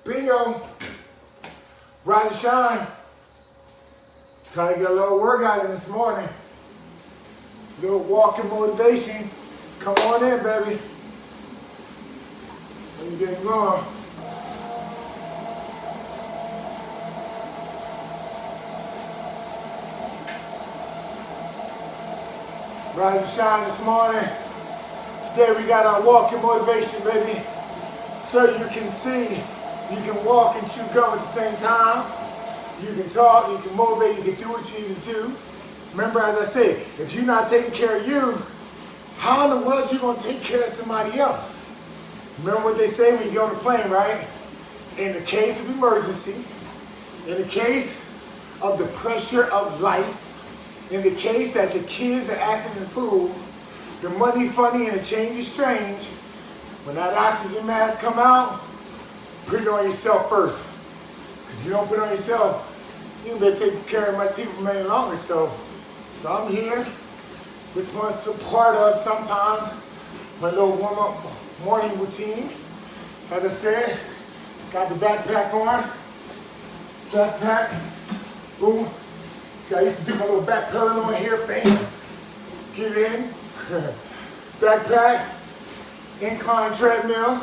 Bingo. Rise and shine. Trying to get a little workout in this morning. Little walking motivation. Come on in, baby. Let me get it going. Rise and shine this morning. Today we got our walking motivation, baby. So you can see, you can walk and chew gum at the same time. You can talk, you can motivate, you can do what you need to do. Remember, as I said, if you're not taking care of you, how in the world are you going to take care of somebody else? Remember what they say when you get on the plane, right? In the case of emergency, in the case of the pressure of life, in the case that the kids are acting in the pool, the money funny and the change is strange, when that oxygen mask come out, put it on yourself first. If you don't put it on yourself, you can better take care of much people for many longer. So I'm here. This one's a part of sometimes my little warm-up morning routine. As I said, got the backpack on. Backpack, boom. See, I used to do my little back pedaling on here, bam. Get in. Backpack, incline treadmill,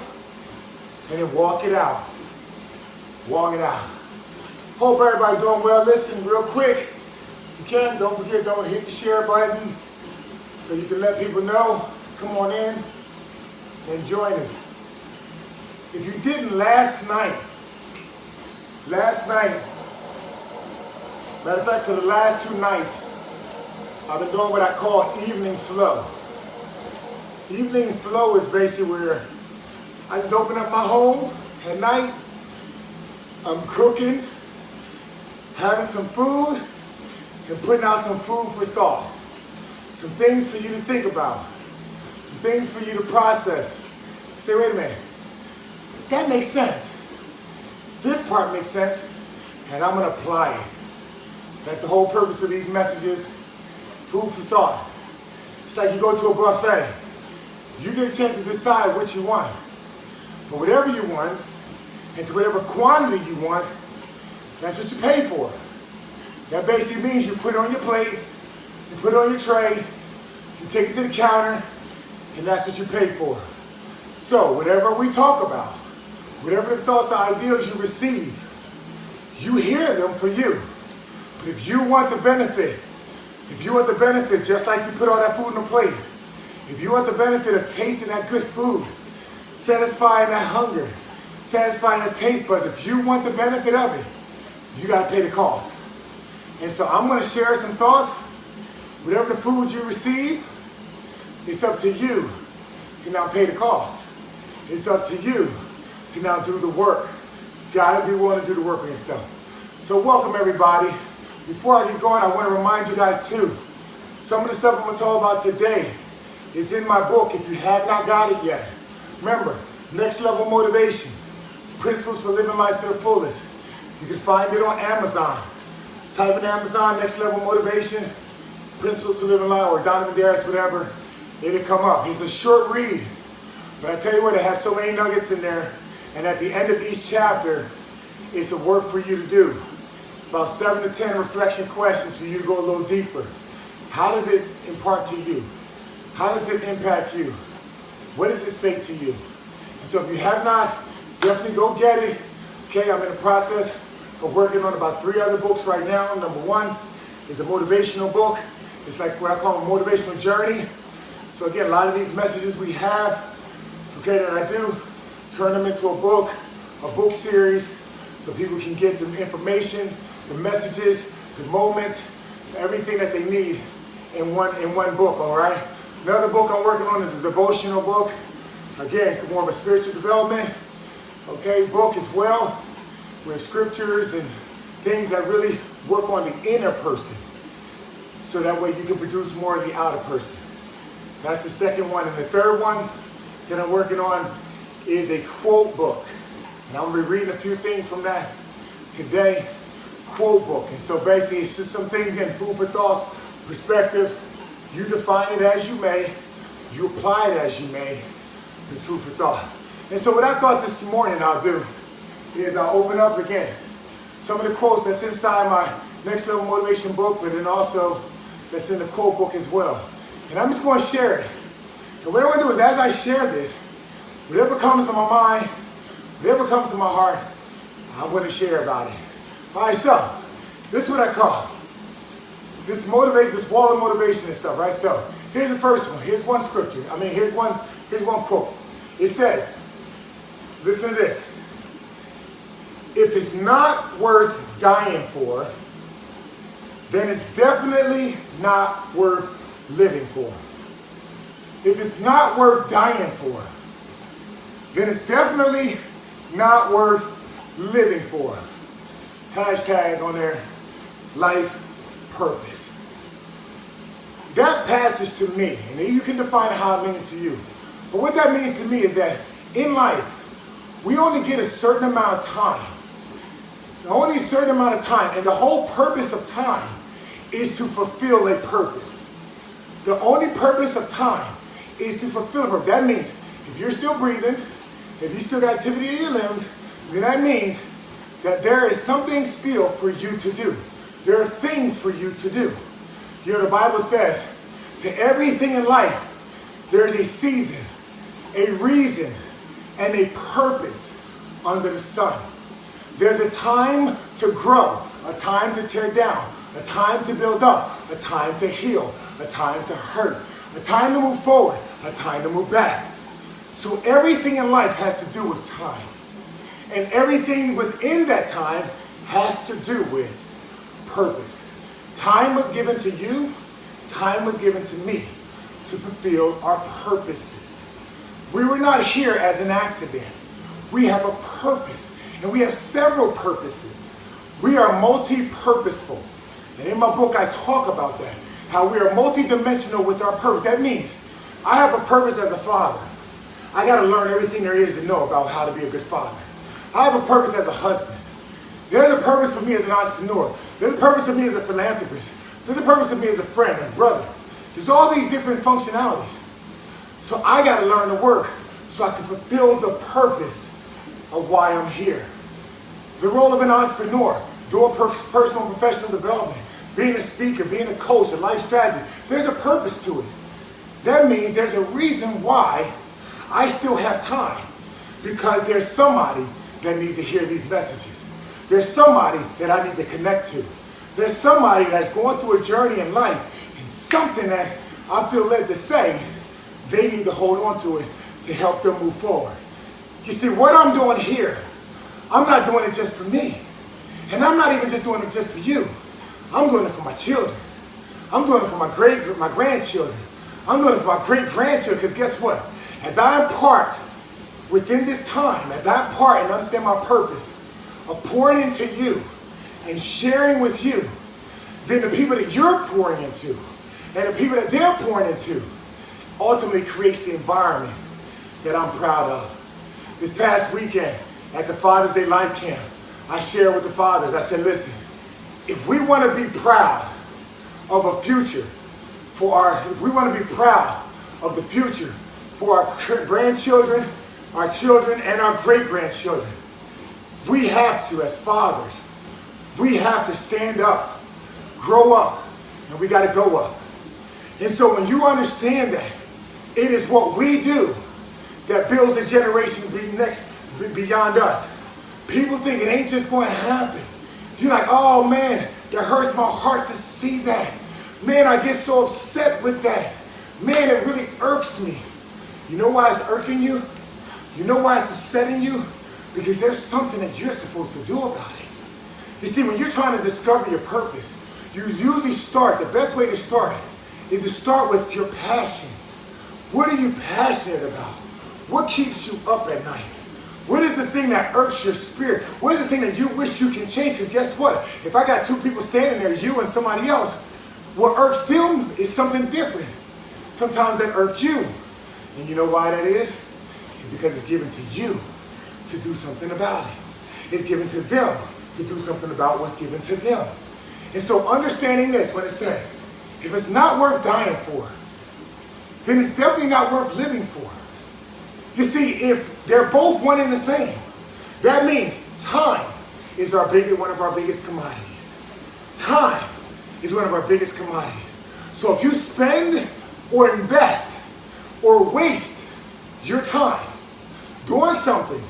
and then walk it out. Walk it out. Hope everybody doing well. Listen, real quick, if you can, don't forget, don't hit the share button so you can let people know. Come on in and join us. If you didn't last night, matter of fact, for the last 2 nights, I've been doing what I call evening flow. Evening flow is basically where I just open up my home at night, I'm cooking, having some food, and putting out some food for thought. Some things for you to think about. Some things for you to process. Say, wait a minute, that makes sense. This part makes sense, and I'm gonna apply it. That's the whole purpose of these messages, food for thought. It's like you go to a buffet. You get a chance to decide what you want. But whatever you want, and to whatever quantity you want, that's what you pay for. That basically means you put it on your plate, you put it on your tray, you take it to the counter, and that's what you pay for. So whatever we talk about, whatever the thoughts or ideals you receive, you hear them for you. But if you want the benefit, just like you put all that food on the plate, if you want the benefit of tasting that good food, satisfying that hunger, satisfying the taste buds, if you want the benefit of it, you got to pay the cost. And so I'm going to share some thoughts. Whatever the food you receive, it's up to you to now pay the cost. It's up to you to now do the work. You got to be willing to do the work for yourself. So welcome everybody. Before I get going, I want to remind you guys too, some of the stuff I'm going to talk about today is in my book if you have not got it yet. Remember, Next Level Motivation, Principles for Living Life to the Fullest. You can find it on Amazon. Just type in Amazon, Next Level Motivation, Principles for Living Life, or Donovin Darius, whatever. It'll come up. It's a short read, but I tell you what, it has so many nuggets in there, and at the end of each chapter, it's a work for you to do. About 7 to 10 reflection questions for you to go a little deeper. How does it impart to you? How does it impact you? What does it say to you? And so if you have not, definitely go get it. Okay, I'm in the process of working on about 3 other books right now. Number 1 is a motivational book. It's like what I call a motivational journey. So again, a lot of these messages we have, okay, that I do, turn them into a book series, so people can get the information, the messages, the moments, everything that they need in one book, all right? Another book I'm working on is a devotional book. Again, more of a spiritual development, okay, book as well, with scriptures and things that really work on the inner person, so that way you can produce more of the outer person. That's the second one. And the third one that I'm working on is a quote book. And I'm going to be reading a few things from that today. Quote book. And so basically it's just some things, again, food for thoughts, perspective. You define it as you may. You apply it as you may. It's food for thought. And so what I thought this morning I'll do is I open up again some of the quotes that's inside my Next Level Motivation book, but then also that's in the quote book as well. And I'm just going to share it. And what I want to do is, as I share this, whatever comes to my mind, whatever comes to my heart, I'm going to share about it. All right, so this is what I call this motivation, this wall of motivation and stuff, right? So here's the first one. Here's one scripture. Here's one quote. It says, listen to this. If it's not worth dying for, then it's definitely not worth living for. If it's not worth dying for, then it's definitely not worth living for. Hashtag on there, life purpose. That passage to me, and you can define how it means to you, but what that means to me is that in life, we only get a certain amount of time. Only a certain amount of time, and the whole purpose of time is to fulfill a purpose. The only purpose of time is to fulfill a purpose. That means if you're still breathing, if you still got activity in your limbs, then that means that there is something still for you to do. There are things for you to do. You know, the Bible says, to everything in life, there's a season, a reason, and a purpose under the sun. There's a time to grow, a time to tear down, a time to build up, a time to heal, a time to hurt, a time to move forward, a time to move back. So everything in life has to do with time. And everything within that time has to do with purpose. Time was given to you, time was given to me to fulfill our purposes. We were not here as an accident. We have a purpose, and we have several purposes. We are multi-purposeful. And in my book, I talk about that, how we are multi-dimensional with our purpose. That means I have a purpose as a father. I got to learn everything there is to know about how to be a good father. I have a purpose as a husband. There's a purpose for me as an entrepreneur. There's a purpose for me as a philanthropist. There's a purpose for me as a friend, a brother. There's all these different functionalities. So I got to learn to work so I can fulfill the purpose of why I'm here. The role of an entrepreneur, doing personal and professional development, being a speaker, being a coach, a life strategist. There's a purpose to it. That means there's a reason why I still have time, because there's somebody that needs to hear these messages. There's somebody that I need to connect to. There's somebody that's going through a journey in life, and something that I feel led to say, they need to hold on to it to help them move forward. You see, what I'm doing here, I'm not doing it just for me. And I'm not even just doing it just for you. I'm doing it for my children. I'm doing it for my grandchildren. I'm doing it for my great-grandchildren, because guess what? As I impart within this time, as I impart and understand my purpose of pouring into you and sharing with you, then the people that you're pouring into and the people that they're pouring into ultimately creates the environment that I'm proud of. This past weekend at the Father's Day Life Camp, I shared with the fathers, I said, listen, if we want to be proud of a future if we want to be proud of the future for our grandchildren, our children, and our great-grandchildren, we have to, as fathers, we have to stand up, grow up, and we got to go up. And so when you understand that, it is what we do that builds the generation beyond us. People think it ain't just going to happen. You're like, oh man, that hurts my heart to see that. Man, I get so upset with that. Man, it really irks me. You know why it's irking you? You know why it's upsetting you? Because there's something that you're supposed to do about it. You see, when you're trying to discover your purpose, you usually start, the best way to start is to start with your passions. What are you passionate about? What keeps you up at night? What is the thing that irks your spirit? What is the thing that you wish you can change? Because guess what? If I got two people standing there, you and somebody else, what irks them is something different. Sometimes that irks you. And you know why that is? It's because it's given to you to do something about it. It's given to them to do something about what's given to them. And so understanding this, when it says, if it's not worth dying for, then it's definitely not worth living for. You see, if they're both one and the same, that means Time is one of our biggest commodities. Time is one of our biggest commodities. So if you spend or invest or waste your time doing something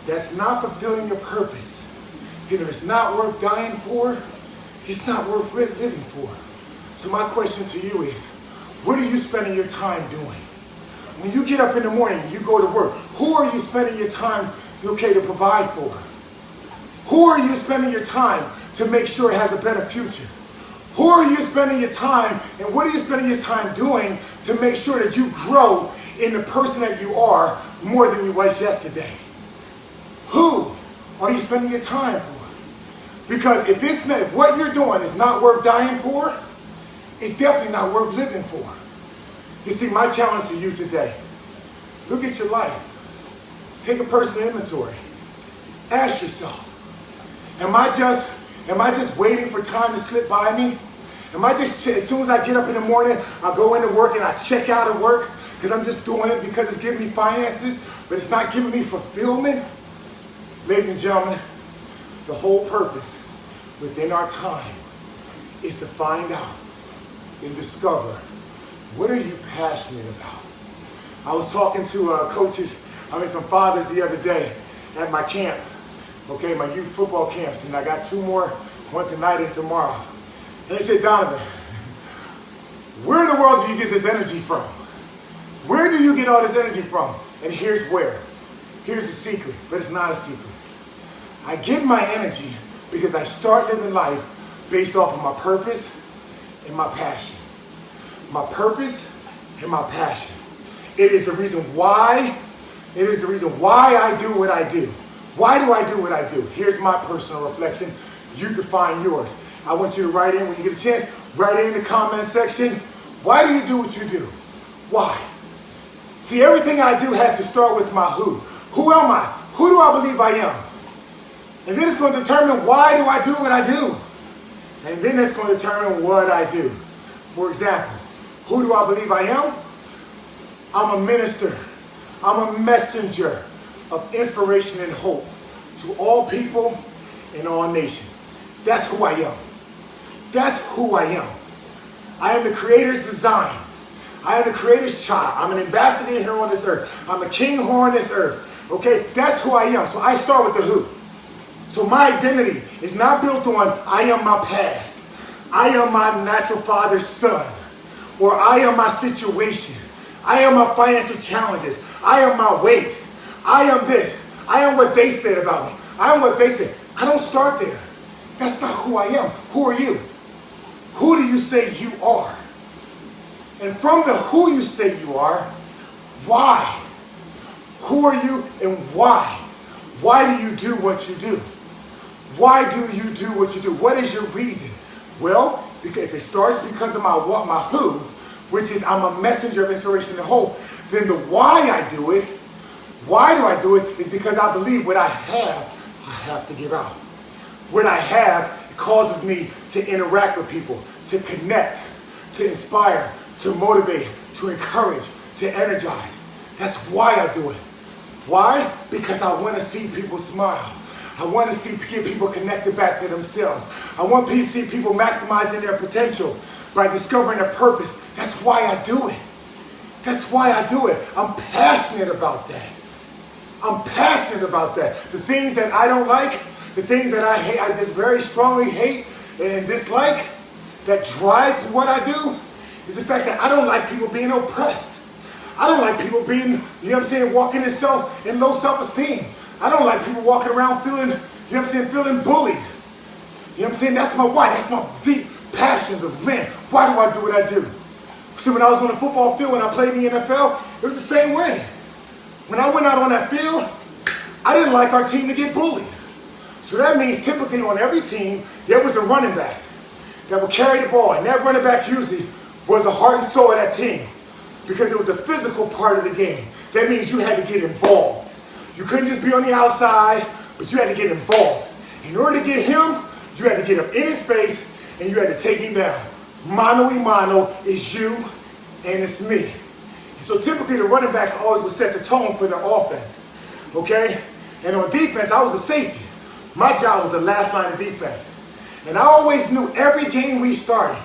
that's not fulfilling your purpose, then if it's not worth dying for, it's not worth living for. So my question to you is, what are you spending your time doing? When you get up in the morning and you go to work, who are you spending your time, to provide for? Who are you spending your time to make sure it has a better future? Who are you spending your time, and what are you spending your time doing to make sure that you grow in the person that you are more than you was yesterday? Who are you spending your time for? Because if what you're doing is not worth dying for, it's definitely not worth living for. You see, my challenge to you today, look at your life. Take a personal inventory. Ask yourself, am I just waiting for time to slip by me? Am I just, as soon as I get up in the morning, I go into work and I check out of work because I'm just doing it because it's giving me finances, but it's not giving me fulfillment? Ladies and gentlemen, the whole purpose within our time is to find out and discover, what are you passionate about? I was talking to some fathers the other day at my camp, okay, my youth football camps, and I got 2 more, one tonight and tomorrow. And they said, Donovan, where in the world do you get this energy from? Where do you get all this energy from? And here's where. Here's the secret, but it's not a secret. I get my energy because I start living life based off of my purpose and my passion. My purpose and my passion. It is the reason why I do what I do. Why do I do what I do? Here's my personal reflection. You define yours. I want you to write in when you get a chance. Write in the comment section. Why do you do what you do? Why? See, everything I do has to start with my who. Who am I? Who do I believe I am? And then it's going to determine why do I do what I do. And then it's going to determine what I do. For example, who do I believe I am? I'm a minister. I'm a messenger of inspiration and hope to all people and all nations. That's who I am. That's who I am. I am the Creator's design. I am the Creator's child. I'm an ambassador here on this earth. I'm a king here on this earth. Okay, that's who I am. So I start with the who. So my identity is not built on I am my past. I am my natural father's son. Or I am my situation. I am my financial challenges. I am my weight. I am this. I am what they said about me. I am what they said. I don't start there. That's not who I am. Who are you? Who do you say you are? And from the who you say you are, why? Who are you and why? Why do you do what you do? Why do you do what you do? What is your reason? Well, because if it starts because of my who, which is I'm a messenger of inspiration and hope, then the why I do it, why do I do it, is because I believe what I have to give out. What I have causes me to interact with people, to connect, to inspire, to motivate, to encourage, to energize. That's why I do it. Why? Because I want to see people smile. I want to get people connected back to themselves. I want to see people maximizing their potential by discovering their purpose. That's why I do it. That's why I do it. I'm passionate about that. I'm passionate about that. The things that I don't like, the things that I hate, I just very strongly hate and dislike, that drives what I do, is the fact that I don't like people being oppressed. I don't like people being, walking in low self-esteem. I don't like people walking around feeling, feeling bullied. That's my why. That's my deep passions of, man, why do I do what I do? See, when I was on the football field, when I played in the NFL, it was the same way. When I went out on that field, I didn't like our team to get bullied. So that means typically on every team, there was a running back that would carry the ball. And that running back usually was the heart and soul of that team because it was the physical part of the game. That means you had to get involved. You couldn't just be on the outside, but you had to get involved. In order to get him, you had to get him in his face and you had to take him down. Mano y mano is you and it's me. So typically the running backs always would set the tone for their offense. Okay? And on defense, I was a safety. My job was the last line of defense. And I always knew every game we started,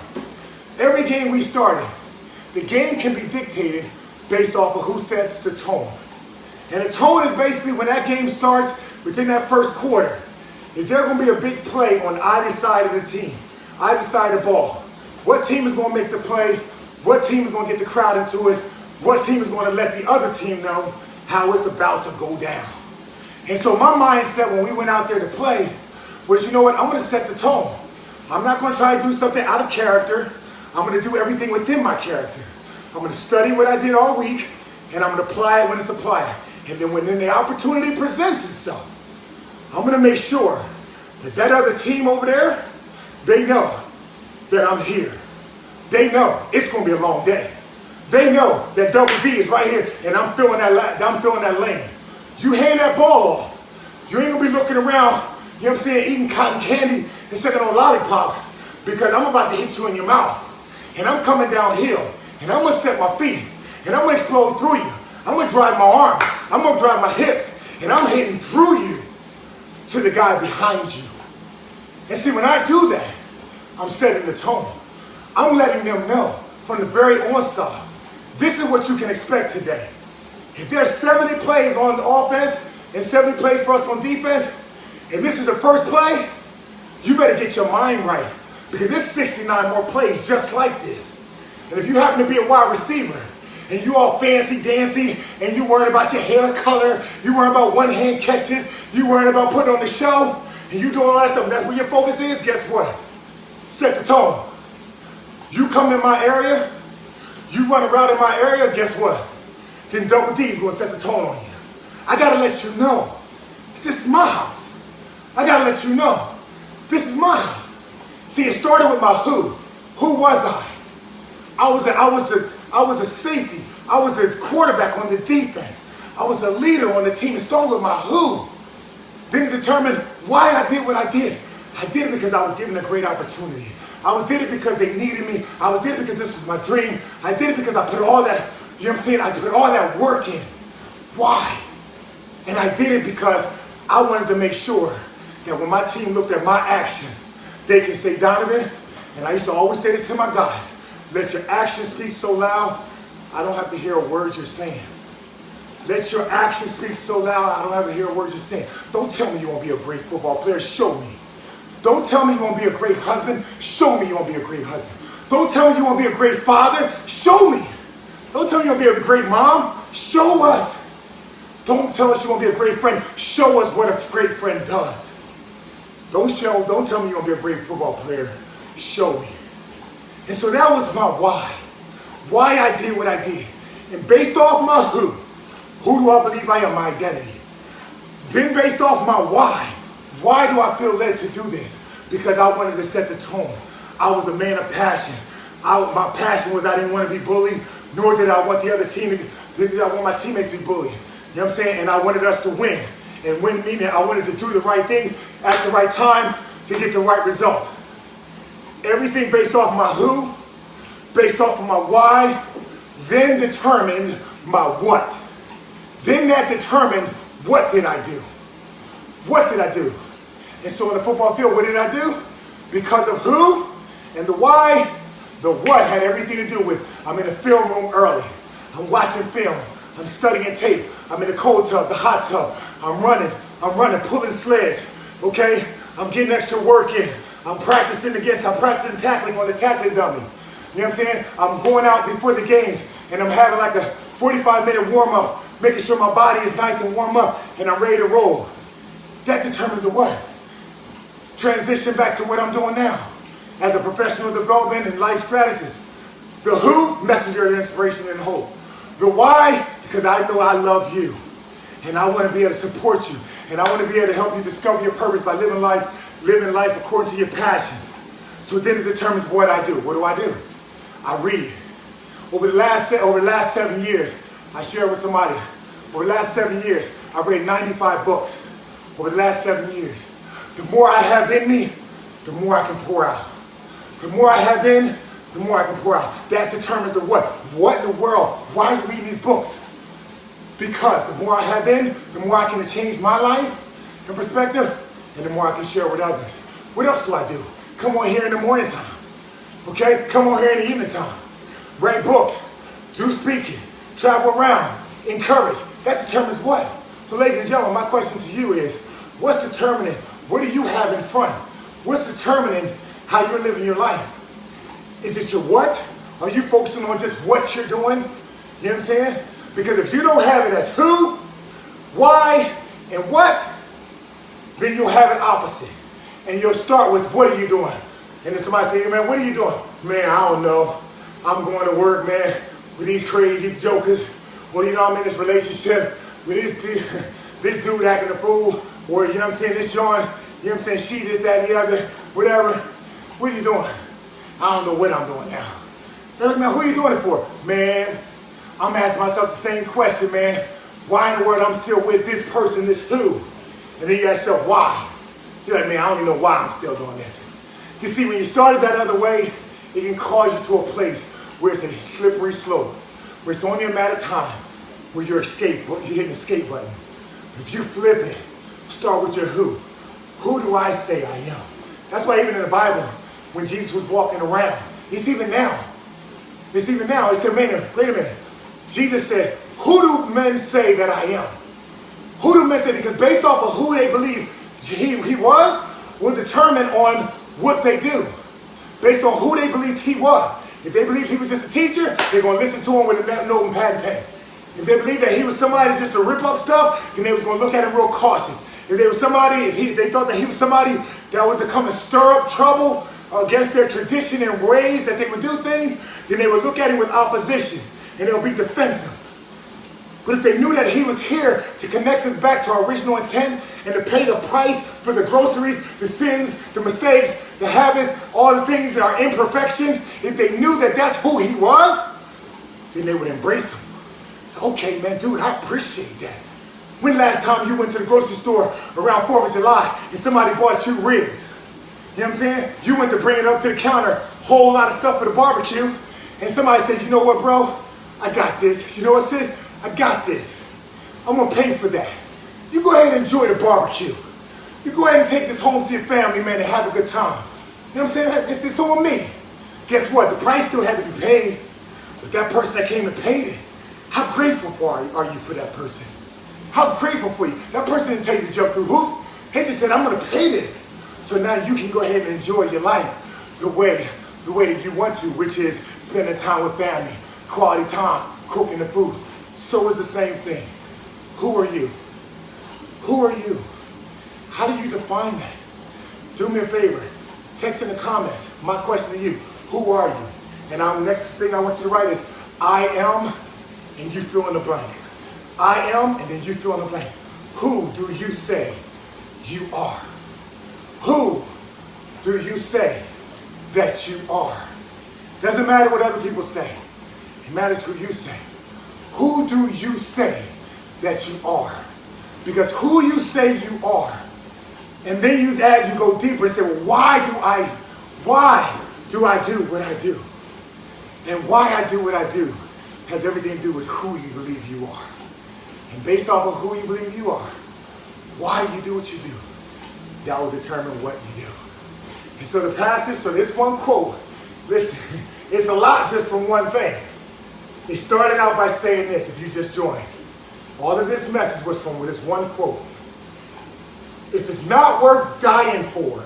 the game can be dictated based off of who sets the tone. And the tone is basically when that game starts within that first quarter. Is there going to be a big play on either side of the team, either side of the ball? What team is going to make the play? What team is going to get the crowd into it? What team is going to let the other team know how it's about to go down? And so my mindset when we went out there to play was, you know what, I'm going to set the tone. I'm not going to try to do something out of character. I'm going to do everything within my character. I'm going to study what I did all week, and I'm going to apply it when it's applied. And then when the opportunity presents itself, I'm going to make sure that that other team over there, they know that I'm here. They know it's going to be a long day. They know that Double D is right here, and I'm filling that lane. You hand that ball off, you ain't going to be looking around, you know what I'm saying, eating cotton candy and sucking on lollipops, because I'm about to hit you in your mouth. And I'm coming downhill, and I'm going to set my feet, and I'm going to explode through you. I'm going to drive my arms, I'm going to drive my hips, and I'm hitting through you to the guy behind you. And see, when I do that, I'm setting the tone. I'm letting them know from the very onset, this is what you can expect today. If there's 70 plays on the offense and 70 plays for us on defense, and this is the first play, you better get your mind right, because there's 69 more plays just like this. And if you happen to be a wide receiver, and you all fancy dancy, and you worried about your hair color, you worried about one-hand catches, you worried about putting on the show, and you doing all that stuff, and that's where your focus is, guess what? Set the tone. You come in my area, you run around in my area, guess what? Then Double D is going to set the tone on you. I got to let you know, this is my house. I got to let you know, this is my house. See, it started with my who. Who was I? I was a safety. I was a quarterback on the defense. I was a leader on the team. It started with my who. Then it determined why I did what I did. I did it because I was given a great opportunity. Did it because they needed me. I did it because this was my dream. I did it because I put all that, you know what I'm saying? I put all that work in. Why? And I did it because I wanted to make sure that when my team looked at my actions, they can say, Donovan, and I used to always say this to my guys, let your actions speak so loud, I don't have to hear a word you're saying. Let your actions speak so loud, I don't have to hear a word you're saying. Don't tell me you want to be a great football player, show me. Don't tell me you want to be a great husband, show me you want to be a great husband. Don't tell me you want to be a great father, show me. Don't tell me you want to be a great mom, show us. Don't tell us you want to be a great friend, show us what a great friend does. Don't tell me you want to be a great football player, show me. And so that was my why I did what I did. And based off my who do I believe I am, my identity. Then based off my why do I feel led to do this? Because I wanted to set the tone. I was a man of passion. My passion was I didn't want to be bullied, nor did I want my teammates to be bullied. You know what I'm saying? And I wanted us to win. And win meaning I wanted to do the right things at the right time to get the right results. Everything based off my who, based off of my why, then determined my what. Then that determined what did I do? What did I do? And so in the football field, what did I do? Because of who and the why, the what had everything to do with, I'm in the film room early. I'm watching film. I'm studying tape. I'm in the cold tub, the hot tub. I'm running, pulling sleds, okay? I'm getting extra work in. I'm practicing tackling on the tackling dummy. You know what I'm saying? I'm going out before the games, and I'm having like a 45-minute warm-up, making sure my body is nice and warm up, and I'm ready to roll. That determines the what. Transition back to what I'm doing now as a professional development and life strategist. The who, messenger of inspiration and hope. The why, because I know I love you. And I want to be able to support you. And I want to be able to help you discover your purpose by living life according to your passions. So then it determines what I do. What do? I read. Over the last 7 years, I shared with somebody, over the last 7 years, I read 95 books. Over the last 7 years. The more I have in me, the more I can pour out. The more I have in, the more I can pour out. That determines the what. What in the world? Why are you reading these books? Because the more I have in, the more I can change my life and perspective, and the more I can share with others. What else do I do? Come on here in the morning time. Okay? Come on here in the evening time. Write books. Do speaking. Travel around. Encourage. That determines what? So ladies and gentlemen, my question to you is, what's determining, what do you have in front? What's determining how you're living your life? Is it your what? Are you focusing on just what you're doing? You know what I'm saying? Because if you don't have it as who, why, and what, then you'll have it opposite. And you'll start with, what are you doing? And then somebody say, man, what are you doing? Man, I don't know. I'm going to work, man, with these crazy jokers. Well, you know, I'm in this relationship with this dude acting a fool. Or, you know what I'm saying, this John, you know what I'm saying, she, this, that, and the other, whatever. What are you doing? I don't know what I'm doing now. They're like, man, who are you doing it for? Man, I'm asking myself the same question, man. Why in the world I'm still with this person, this who? And then you ask yourself, why? You're like, man, I don't even know why I'm still doing this. You see, when you started that other way, it can cause you to a place where it's a slippery slope, where it's only a matter of time where you're hitting the escape button. But if you flip it, start with your who. Who do I say I am? That's why even in the Bible, when Jesus was walking around, it's even now. He said, man, wait a minute. Jesus said, who do men say that I am? Who do men say? Because based off of who they believe he was, will determine on what they do. Based on who they believed he was. If they believed he was just a teacher, they're going to listen to him with a note and pad and pen. If they believed that he was somebody just to rip up stuff, then they was going to look at him real cautious. If they was somebody, they thought that he was somebody that was to come to stir up trouble against their tradition and ways that they would do things, then they would look at him with opposition and they'll be defensive. But if they knew that he was here to connect us back to our original intent and to pay the price for the groceries, the sins, the mistakes, the habits, all the things that are imperfection, if they knew that that's who he was, then they would embrace him. Okay, man, dude, I appreciate that. When last time you went to the grocery store around 4th of July and somebody bought you ribs? You know what I'm saying? You went to bring it up to the counter, whole lot of stuff for the barbecue, and somebody said, you know what, bro? I got this. You know what, sis? I got this. I'm going to pay for that. You go ahead and enjoy the barbecue. You go ahead and take this home to your family, man, and have a good time. You know what I'm saying? It's on me. Guess what? The price still had to be paid. But that person that came and paid it, how grateful are you for that person? How grateful for you? That person didn't tell you to jump through hoops. He just said, I'm going to pay this. So now you can go ahead and enjoy your life the way that you want to, which is spending time with family, quality time, cooking the food. So it's the same thing. Who are you? Who are you? How do you define that? Do me a favor. Text in the comments. My question to you, who are you? And the next thing I want you to write is, I am, and you fill in the blank. I am, and then you fill in the blank. Who do you say you are? Who do you say that you are? Doesn't matter what other people say. It matters who you say. Who do you say that you are? Because who you say you are, and then you go deeper and say, well, why do I do what I do? And why I do what I do has everything to do with who you believe you are. And based off of who you believe you are, why you do what you do, that will determine what you do. And so the passage, so this one quote, listen, it's a lot just from one thing. It started out by saying this, if you just joined. All of this message was from this one quote. If it's not worth dying for,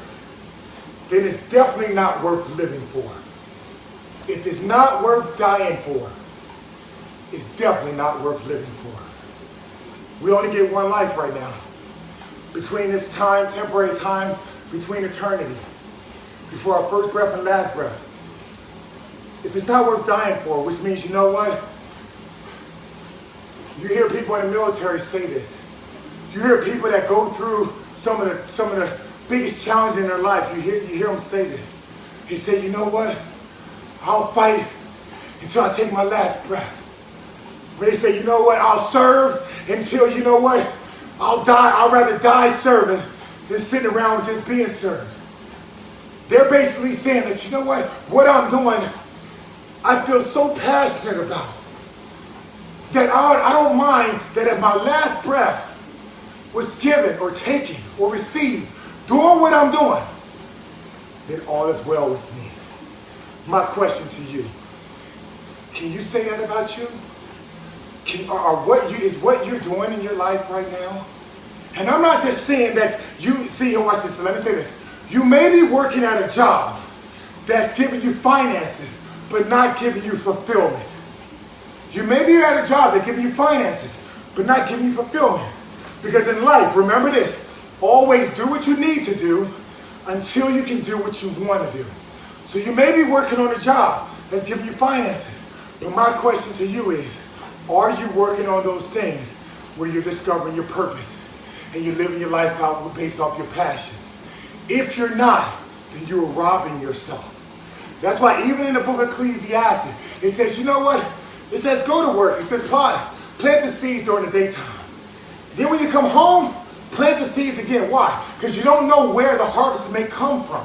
then it's definitely not worth living for. If it's not worth dying for, it's definitely not worth living for. We only get one life right now. Between this time, temporary time, between eternity, before our first breath and last breath. If it's not worth dying for, which means, you know what? You hear people in the military say this. You hear people that go through some of the biggest challenges in their life. You hear them say this. They say, you know what? I'll fight until I take my last breath. Where they say, you know what? I'll serve until, you know what? I'll die. I'd rather die serving than sitting around just being served. They're basically saying that, you know what I'm doing, I feel so passionate about that I don't mind that if my last breath was given or taken or received doing what I'm doing, then all is well with me. My question to you, can you say that about you? Is what you're doing in your life right now? And I'm not just saying that you, see, watch this, so let me say this. You may be working at a job that's giving you finances, but not giving you fulfillment. You may be at a job that's giving you finances, but not giving you fulfillment. Because in life, remember this, always do what you need to do until you can do what you want to do. So you may be working on a job that's giving you finances, but my question to you is, are you working on those things where you're discovering your purpose and you're living your life out based off your passions? If you're not, then you're robbing yourself. That's why even in the book of Ecclesiastes, it says, you know what? It says go to work. It says plant the seeds during the daytime. Then when you come home, plant the seeds again. Why? Because you don't know where the harvest may come from.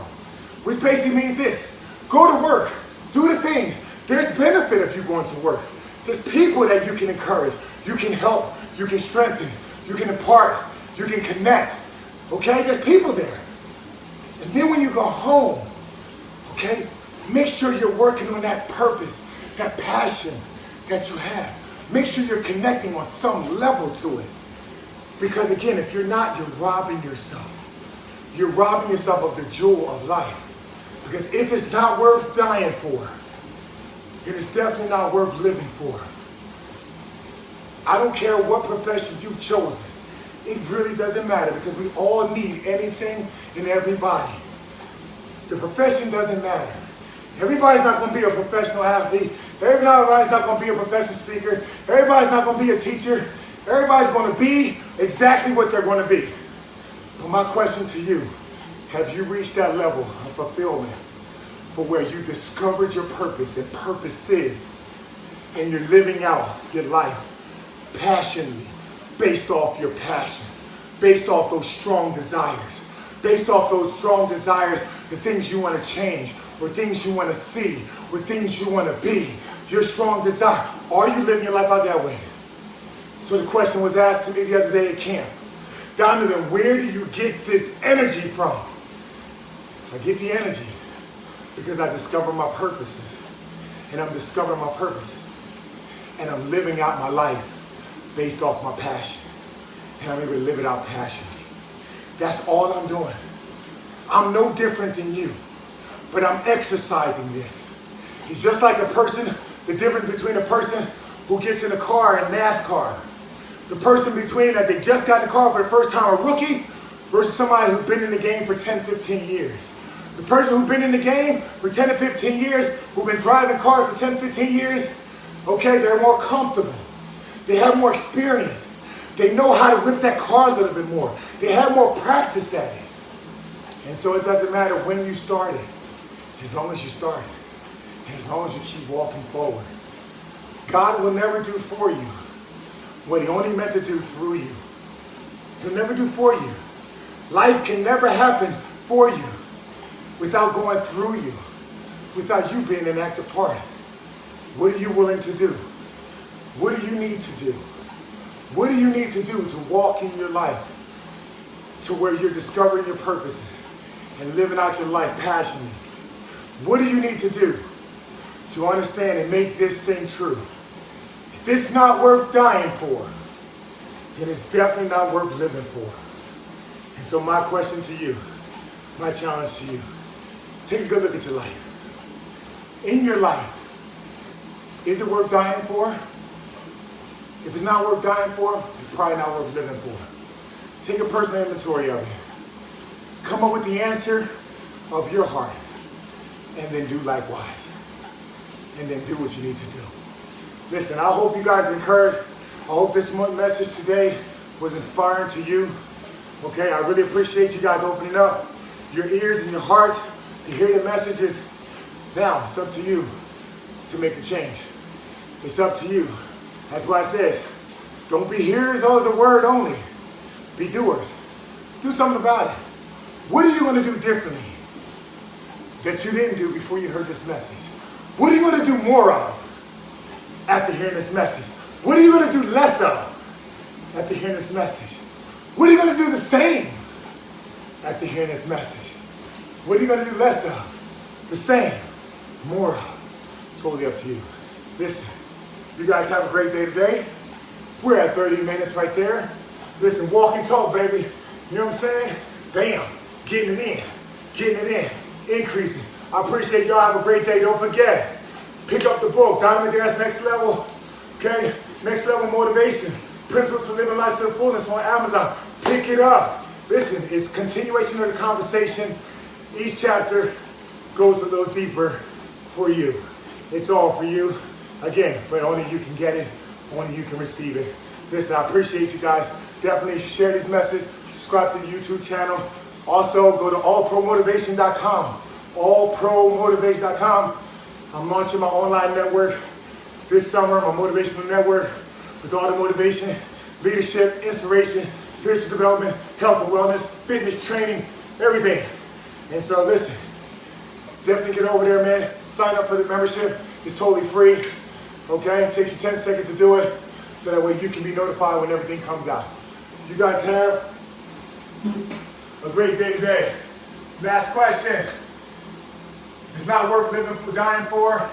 Which basically means this. Go to work. Do the things. There's benefit if you're going to work. There's people that you can encourage. You can help. You can strengthen. You can impart. You can connect. Okay? There's people there. And then when you go home, okay, make sure you're working on that purpose, that passion that you have. Make sure you're connecting on some level to it. Because again, if you're not, you're robbing yourself. You're robbing yourself of the jewel of life. Because if it's not worth dying for, then it's definitely not worth living for. I don't care what profession you've chosen. It really doesn't matter because we all need anything and everybody. The profession doesn't matter. Everybody's not going to be a professional athlete. Everybody's not going to be a professional speaker. Everybody's not going to be a teacher. Everybody's going to be exactly what they're going to be. But my question to you, have you reached that level of fulfillment for where you discovered your purpose and purposes and you're living out your life passionately based off your passions, based off those strong desires, based off those strong desires, the things you want to change, or things you want to see, or things you want to be, your strong desire. Are you living your life out that way? So the question was asked to me the other day at camp. Donovan, where do you get this energy from? I get the energy because I discover my purposes. And I'm discovering my purpose. And I'm living out my life based off my passion. And I'm able to live it out passionately. That's all I'm doing. I'm no different than you. But I'm exercising this. It's just like a person, the difference between a person who gets in a car in NASCAR. The person between that they just got in the car for the first time, a rookie, versus somebody who's been in the game for 10, 15 years. The person who's been in the game for 10 to 15 years, who've been driving cars for 10, 15 years, okay, they're more comfortable. They have more experience. They know how to whip that car a little bit more. They have more practice at it. And so it doesn't matter when you started, as long as you started, and as long as you keep walking forward. God will never do for you what he only meant to do through you. He'll never do for you. Life can never happen for you without going through you, without you being an active part. What are you willing to do? What do you need to do? What do you need to do to walk in your life to where you're discovering your purposes and living out your life passionately? What do you need to do to understand and make this thing true? If it's not worth dying for, then it's definitely not worth living for. And so my question to you, my challenge to you, take a good look at your life. In your life, is it worth dying for? If it's not worth dying for, it's probably not worth living for. Take a personal inventory of it. Come up with the answer of your heart, and then do likewise. And then do what you need to do. Listen, I hope you guys are encouraged. I hope this message today was inspiring to you. Okay, I really appreciate you guys opening up your ears and your hearts to hear the messages. Now, it's up to you to make a change. It's up to you. That's why it says, don't be hearers of the word only. Be doers. Do something about it. What are you going to do differently that you didn't do before you heard this message? What are you going to do more of after hearing this message? What are you going to do less of after hearing this message? What are you going to do the same after hearing this message? What are you going to do less of? The same? More of? Totally up to you. Listen, you guys have a great day today. We're at 30 minutes right there. Listen, walk and talk, baby. You know what I'm saying? Bam. Getting it in, increasing. I appreciate y'all. Have a great day. Don't forget, pick up the book, Donovin Darius Next Level, okay? Next Level Motivation, Principles for Living Life to the Fullness on Amazon. Pick it up. Listen, it's continuation of the conversation. Each chapter goes a little deeper for you. It's all for you. Again, but only you can get it, only you can receive it. Listen, I appreciate you guys. Definitely share this message. Subscribe to the YouTube channel. Also, go to allpromotivation.com. Allpromotivation.com. I'm launching my online network this summer, my motivational network with all the motivation, leadership, inspiration, spiritual development, health and wellness, fitness training, everything. And so listen, definitely get over there, man. Sign up for the membership. It's totally free. Okay? It takes you 10 seconds to do it so that way you can be notified when everything comes out. You guys have a great day today. Last question. If it's not worth living for, dying for,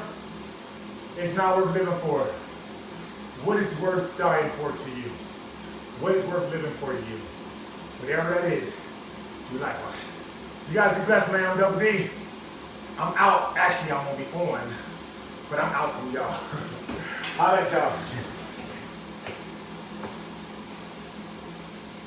it's not worth living for. What is worth dying for to you? What is worth living for you? Whatever that is, do likewise. You guys be blessed, man. I'm Double D. I'm out. Actually, I'm going to be on, but I'm out from y'all. I'll let y'all.